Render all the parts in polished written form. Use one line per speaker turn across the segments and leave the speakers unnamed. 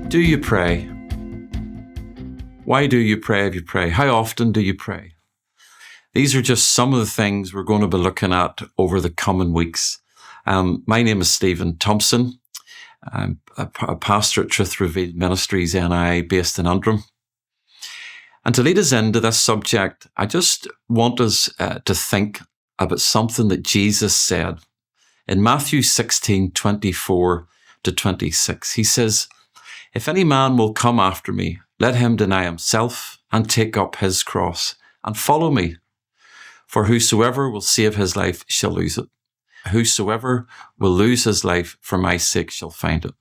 Do you pray? Why do you pray if you pray? How often do you pray? These are just some of the things we're going to be looking at over the coming weeks. My name is Stephen Thompson. I'm a pastor at Truth Revealed Ministries NI based in Antrim. And to lead us into this subject, I just want us to think about something that Jesus said in Matthew 16:24-26. He says, "If any man will come after me, let him deny himself and take up his cross and follow me. For whosoever will save his life shall lose it. Whosoever will lose his life for my sake shall find it.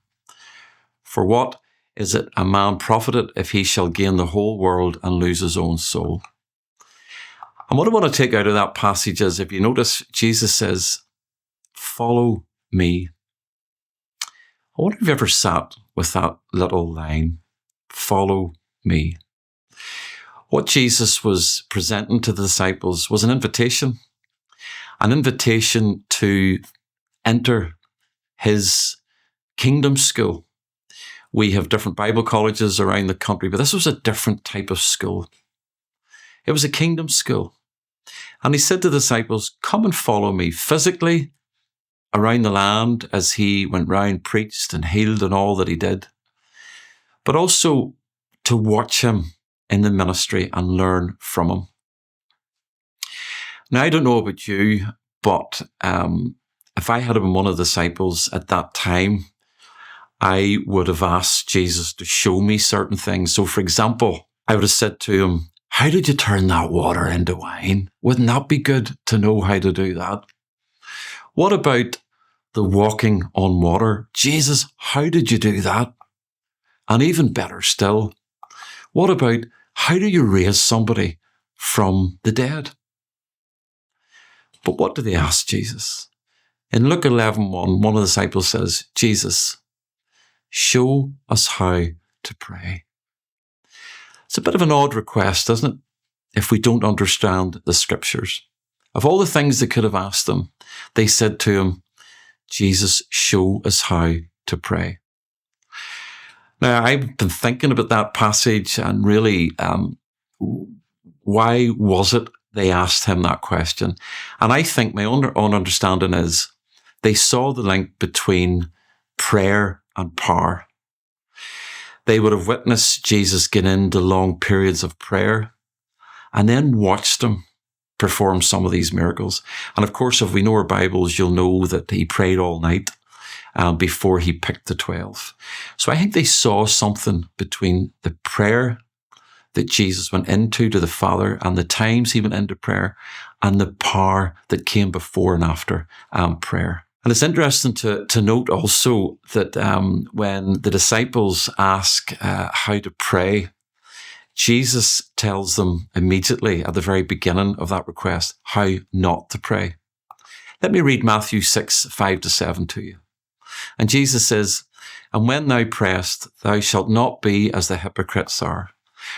For what is it a man profited if he shall gain the whole world and lose his own soul?" And what I want to take out of that passage is, if you notice, Jesus says, "Follow me." I wonder if you've ever sat with that little line, "Follow me." What Jesus was presenting to the disciples was an invitation to enter his kingdom school. We have different Bible colleges around the country, but this was a different type of school. It was a kingdom school. And he said to the disciples, "Come and follow me physically around the land," as he went round, preached and healed and all that he did, but also to watch him in the ministry and learn from him. Now, I don't know about you, but if I had been one of the disciples at that time, I would have asked Jesus to show me certain things. So, for example, I would have said to him, "How did you turn that water into wine? Wouldn't that be good to know how to do that? What about the walking on water? Jesus, how did you do that? And even better still, what about how do you raise somebody from the dead?" But what do they ask Jesus? In Luke 11:1, one of the disciples says, "Jesus, show us how to pray." It's a bit of an odd request, isn't it? If we don't understand the scriptures. Of all the things they could have asked him, they said to him, "Jesus, show us how to pray." Now, I've been thinking about that passage and really, why was it they asked him that question? And I think my own understanding is they saw the link between prayer and power. They would have witnessed Jesus get into long periods of prayer and then watched him perform some of these miracles. And of course, if we know our Bibles, you'll know that he prayed all night before he picked the 12. So I think they saw something between the prayer that Jesus went into to the Father and the times he went into prayer and the power that came before and after prayer. And it's interesting to note also that when the disciples ask how to pray, Jesus tells them immediately at the very beginning of that request how not to pray. Let me read Matthew 6:5-7 to you. And Jesus says, "And when thou prayest, thou shalt not be as the hypocrites are,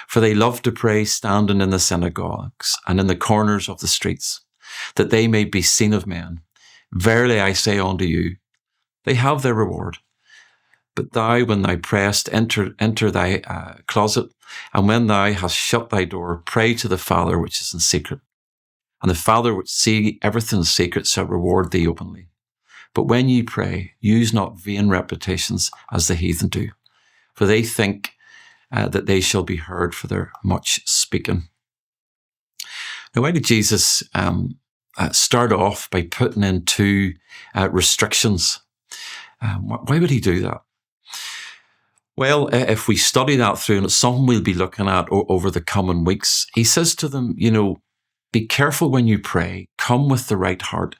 for they love to pray standing in the synagogues and in the corners of the streets, that they may be seen of men. Verily I say unto you, they have their reward. But thou, when thou prayest, enter thy closet, and when thou hast shut thy door, pray to the Father which is in secret. And the Father which see everything in secret shall reward thee openly. But when ye pray, use not vain repetitions as the heathen do, for they think that they shall be heard for their much speaking." Now, why did Jesus start off by putting in two restrictions? Why would he do that? Well, if we study that through, and it's something we'll be looking at over the coming weeks, he says to them, be careful when you pray, come with the right heart.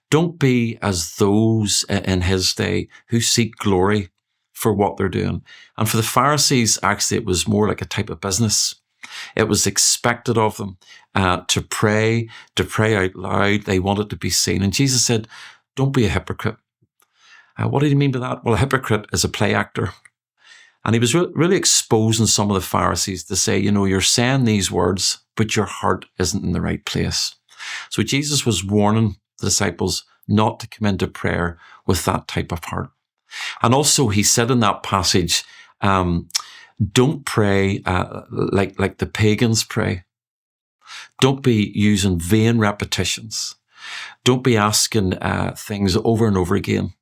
Don't be as those in his day who seek glory for what they're doing. And for the Pharisees, actually, it was more like a type of business. It was expected of them to pray out loud. They wanted to be seen. And Jesus said, don't be a hypocrite. What did he mean by that? Well, a hypocrite is a play actor. And he was really exposing some of the Pharisees to say, you're saying these words, but your heart isn't in the right place. So Jesus was warning the disciples not to come into prayer with that type of heart. And also he said in that passage, Don't pray like the pagans pray. Don't be using vain repetitions. Don't be asking things over and over again.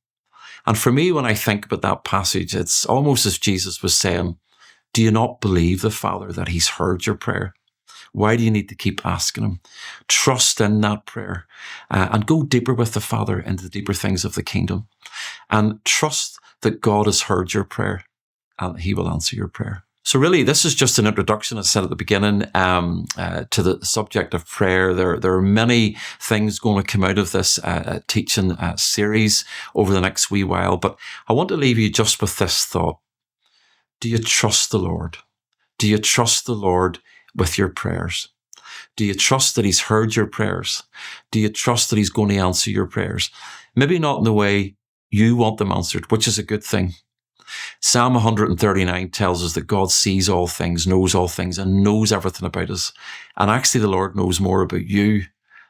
And for me, when I think about that passage, it's almost as Jesus was saying, do you not believe the Father that he's heard your prayer? Why do you need to keep asking him? Trust in that prayer and go deeper with the Father into the deeper things of the kingdom. And trust that God has heard your prayer and he will answer your prayer. So really, this is just an introduction, as I said at the beginning, to the subject of prayer. There are many things going to come out of this teaching series over the next wee while, but I want to leave you just with this thought. Do you trust the Lord? Do you trust the Lord with your prayers? Do you trust that he's heard your prayers? Do you trust that he's going to answer your prayers? Maybe not in the way you want them answered, which is a good thing. Psalm 139 tells us that God sees all things, knows all things, and knows everything about us. And actually, the Lord knows more about you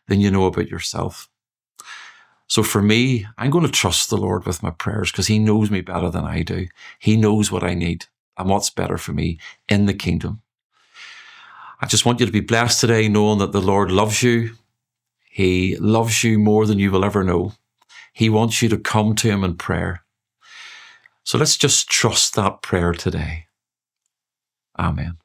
than you know about yourself. So for me, I'm going to trust the Lord with my prayers because he knows me better than I do. He knows what I need and what's better for me in the kingdom. I just want you to be blessed today, knowing that the Lord loves you. He loves you more than you will ever know. He wants you to come to him in prayer. So let's just trust that prayer today. Amen.